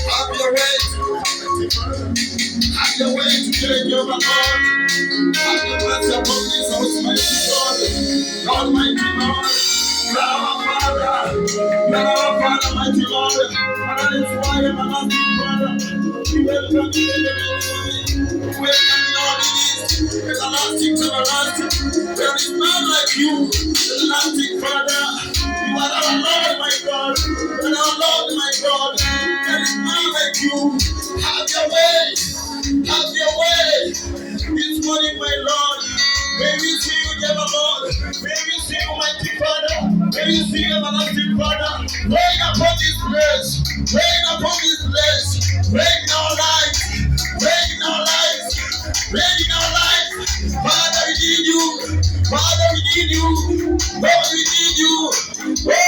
Have your way. Have your way today, Jehovah God. Have your mercy upon this house, mighty God. God, mighty Lord. Now our Father. Now our Father, mighty Lord. And that is why everlasting Father. We welcome you in the ministry. We welcome you all in this. Everlasting to everlasting. There is none like you. Everlasting Father. You are our Lord, my God. You are our Lord, my God. There is none like you. Have your way. Have your way. This morning, my Lord. May we see you, dear Lord. May we see you, mighty Father. May we see you, everlasting Father. Reign upon this place. Reign upon this place. Reign in our lives. Reign in our lives. Reign in our lives. Father, we need you. Father, we need you. Lord, we need you. Lord,